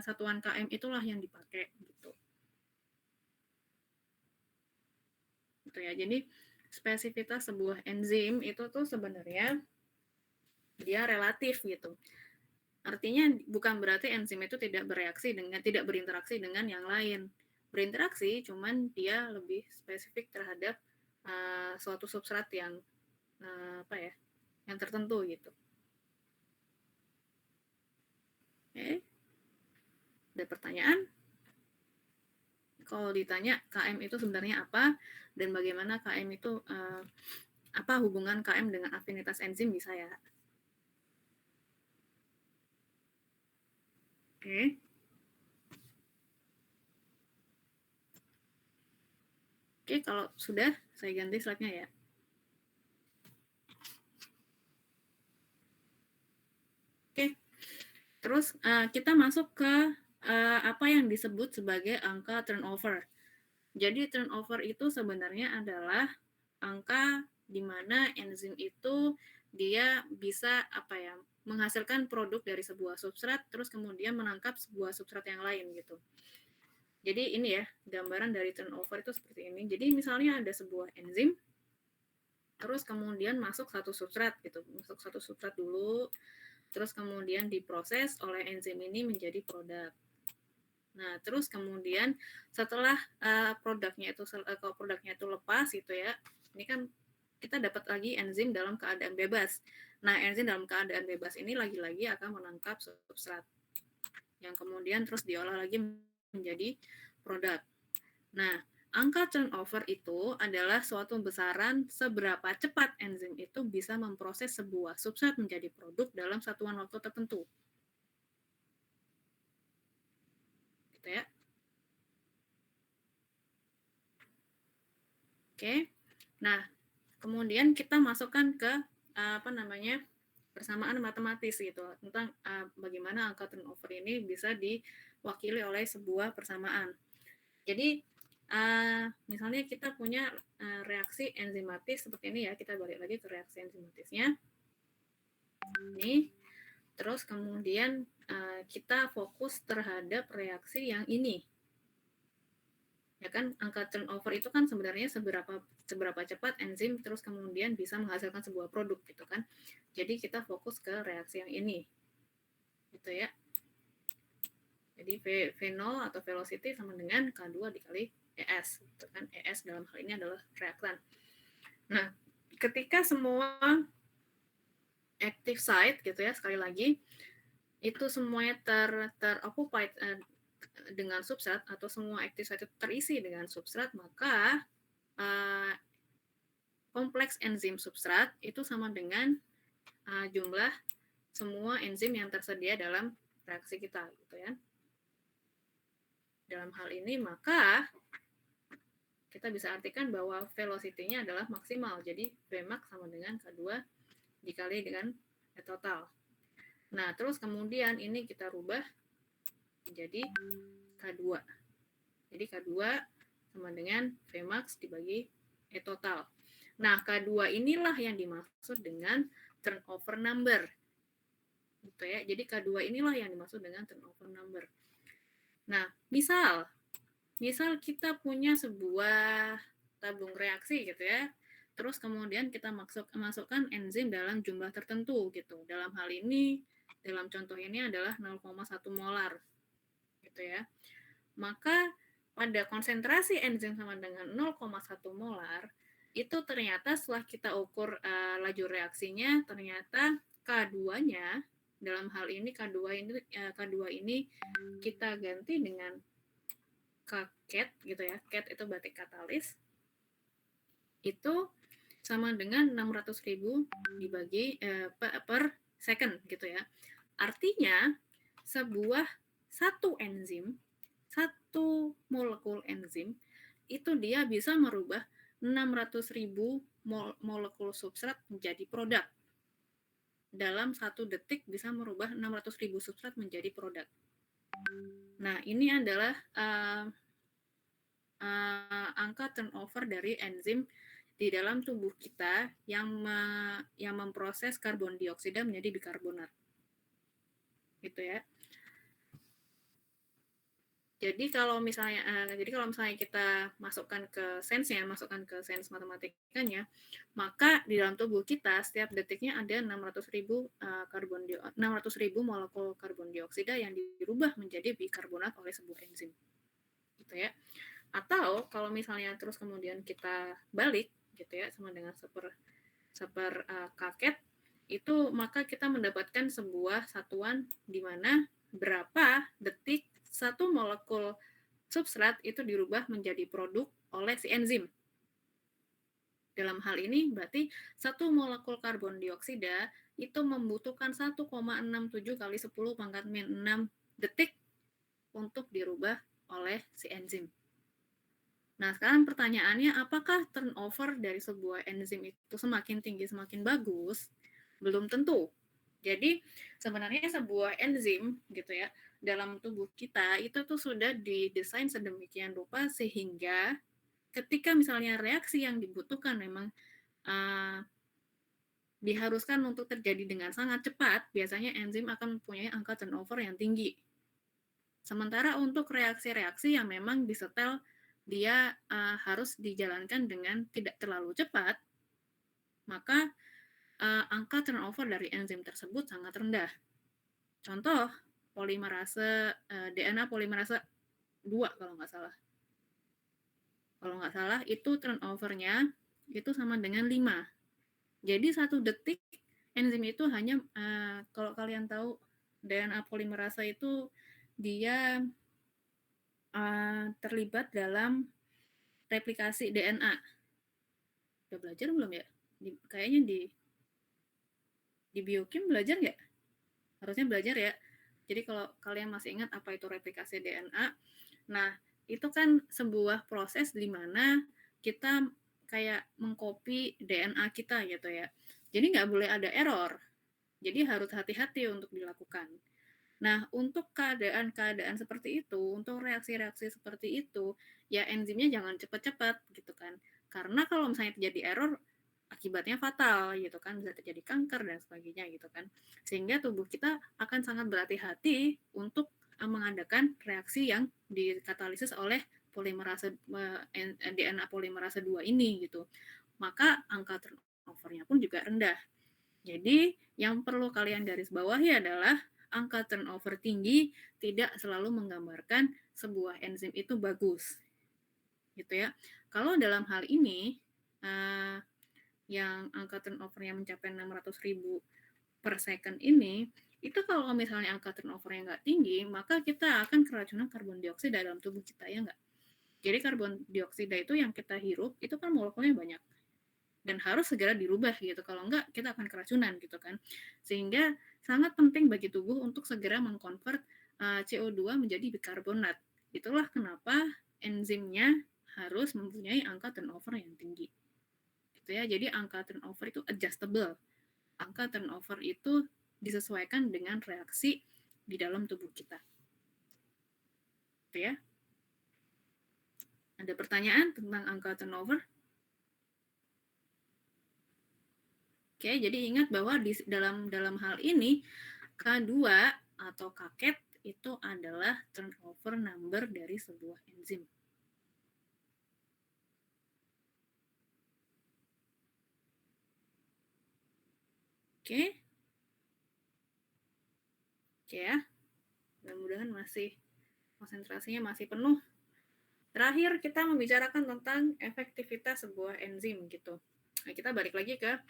satuan km itulah yang dipakai gitu. Gitu ya. Jadi spesifitas sebuah enzim itu tuh sebenarnya dia relatif gitu. Artinya bukan berarti enzim itu tidak berinteraksi dengan yang lain. Berinteraksi, cuman dia lebih spesifik terhadap suatu substrat yang yang tertentu gitu. Oke. Ada pertanyaan? Kalau ditanya KM itu sebenarnya apa dan bagaimana KM itu apa hubungan KM dengan afinitas enzim bisa ya. Oke. Oke, kalau sudah saya ganti slide-nya ya. Oke. Terus kita masuk ke apa yang disebut sebagai angka turnover. Jadi turnover itu sebenarnya adalah angka di mana enzim itu dia bisa menghasilkan produk dari sebuah substrat terus kemudian menangkap sebuah substrat yang lain gitu. Jadi ini ya gambaran dari turnover itu seperti ini. Jadi misalnya ada sebuah enzim terus kemudian masuk satu substrat gitu. Masuk satu substrat dulu terus kemudian diproses oleh enzim ini menjadi produk. Nah, terus kemudian setelah produknya itu lepas gitu ya. Ini kan kita dapat lagi enzim dalam keadaan bebas. Nah, enzim dalam keadaan bebas ini lagi-lagi akan menangkap substrat yang kemudian terus diolah lagi menjadi produk. Nah, angka turnover itu adalah suatu besaran seberapa cepat enzim itu bisa memproses sebuah substrat menjadi produk dalam satuan waktu tertentu. Gitu ya. Oke. Nah, kemudian kita masukkan ke persamaan matematis gitu tentang bagaimana angka turnover ini bisa diwakili oleh sebuah persamaan. Jadi misalnya kita punya reaksi enzimatis seperti ini ya, kita balik lagi ke reaksi enzimatisnya. Ini, terus kemudian kita fokus terhadap reaksi yang ini. Ya kan, angka turnover itu kan sebenarnya seberapa cepat enzim terus kemudian bisa menghasilkan sebuah produk gitu kan. Jadi kita fokus ke reaksi yang ini. Gitu ya. Jadi V0 atau velocity sama dengan K2 dikali ES. Gitu kan. ES dalam hal ini adalah reaktan. Nah, ketika semua active site gitu ya, sekali lagi itu semuanya teroccupied dengan substrat atau semua active site terisi dengan substrat, maka kompleks enzim substrat itu sama dengan jumlah semua enzim yang tersedia dalam reaksi kita gitu ya. Dalam hal ini maka kita bisa artikan bahwa velocity-nya adalah maksimal. Jadi Vmax sama dengan K2 dikali dengan E total. Nah, terus kemudian ini kita rubah menjadi K2. Jadi K2 sama dengan Vmax dibagi E total. Nah, K2 inilah yang dimaksud dengan turnover number. Gitu ya. Jadi K2 inilah yang dimaksud dengan turnover number. Nah, misal kita punya sebuah tabung reaksi gitu ya. Terus kemudian kita masukkan enzim dalam jumlah tertentu gitu. Dalam hal ini, dalam contoh ini adalah 0,1 molar. Gitu ya. Maka pada konsentrasi enzim sama dengan 0,1 molar, itu ternyata setelah kita ukur laju reaksinya, ternyata K2-nya dalam hal ini K2 ini kita ganti dengan cat gitu ya. Cat itu berarti katalis. Itu sama dengan 600.000 dibagi per second gitu ya. Artinya satu molekul enzim itu dia bisa merubah 600.000 molekul substrat menjadi produk. Dalam 1 detik bisa merubah 600.000 substrat menjadi produk. Nah, ini adalah angka turnover dari enzim di dalam tubuh kita yang memproses karbon dioksida menjadi bikarbonat. Gitu ya. Jadi kalau misalnya kita masukkan ke sense-nya, masukkan ke sense matematikanya, maka di dalam tubuh kita setiap detiknya ada 600.000 molekul karbon dioksida yang dirubah menjadi bikarbonat oleh sebuah enzim. Gitu ya. Atau kalau misalnya terus kemudian kita balik gitu ya sama dengan kaket itu, maka kita mendapatkan sebuah satuan di mana berapa detik satu molekul substrat itu dirubah menjadi produk oleh si enzim. Dalam hal ini berarti satu molekul karbon dioksida itu membutuhkan 1,67 kali 10 pangkat min 6 detik untuk dirubah oleh si enzim. Nah, sekarang pertanyaannya, apakah turnover dari sebuah enzim itu semakin tinggi semakin bagus? Belum tentu. Jadi sebenarnya sebuah enzim gitu ya dalam tubuh kita itu tuh sudah didesain sedemikian rupa sehingga ketika misalnya reaksi yang dibutuhkan memang diharuskan untuk terjadi dengan sangat cepat, biasanya enzim akan mempunyai angka turnover yang tinggi. Sementara untuk reaksi-reaksi yang memang disetel dia harus dijalankan dengan tidak terlalu cepat, maka angka turnover dari enzim tersebut sangat rendah. Contoh, polimerase DNA polimerase 2 kalau nggak salah. Kalau nggak salah itu turnover-nya itu sama dengan 5. Jadi 1 detik enzim itu hanya kalau kalian tahu DNA polimerase itu dia terlibat dalam replikasi DNA. Udah belajar belum ya? Kayaknya di biokim belajar nggak? Harusnya belajar ya. Jadi kalau kalian masih ingat apa itu replikasi DNA, nah itu kan sebuah proses di mana kita kayak mengcopy DNA kita gitu ya. Jadi nggak boleh ada error. Jadi harus hati-hati untuk dilakukan. Nah, untuk keadaan-keadaan seperti itu, untuk reaksi-reaksi seperti itu, ya enzimnya jangan cepat-cepat gitu kan. Karena kalau misalnya terjadi error, akibatnya fatal gitu kan, bisa terjadi kanker dan sebagainya gitu kan. Sehingga tubuh kita akan sangat berhati-hati untuk mengadakan reaksi yang dikatalisis oleh polimerase DNA polimerase 2 ini gitu. Maka angka turnover-nya pun juga rendah. Jadi, yang perlu kalian garis bawahi adalah angka turnover tinggi tidak selalu menggambarkan sebuah enzim itu bagus. Gitu ya. Kalau dalam hal ini yang angka turnovernya mencapai 600.000 per second ini, itu kalau misalnya angka turnovernya nggak tinggi, maka kita akan keracunan karbon dioksida dalam tubuh kita, ya nggak? Jadi karbon dioksida itu yang kita hirup, itu kan molekulnya banyak. Dan harus segera dirubah gitu, kalau nggak kita akan keracunan gitu kan. Sehingga sangat penting bagi tubuh untuk segera mengkonvert CO2 menjadi bikarbonat. Itulah kenapa enzimnya harus mempunyai angka turnover yang tinggi. Gitu ya. Jadi angka turnover itu adjustable. Angka turnover itu disesuaikan dengan reaksi di dalam tubuh kita. Gitu ya. Ada pertanyaan tentang angka turnover? Oke, jadi ingat bahwa di dalam hal ini K2 atau kaket itu adalah turnover number dari sebuah enzim. Oke. Oke ya. Mudah-mudahan masih konsentrasinya masih penuh. Terakhir kita membicarakan tentang efektivitas sebuah enzim gitu. Nah, kita balik lagi ke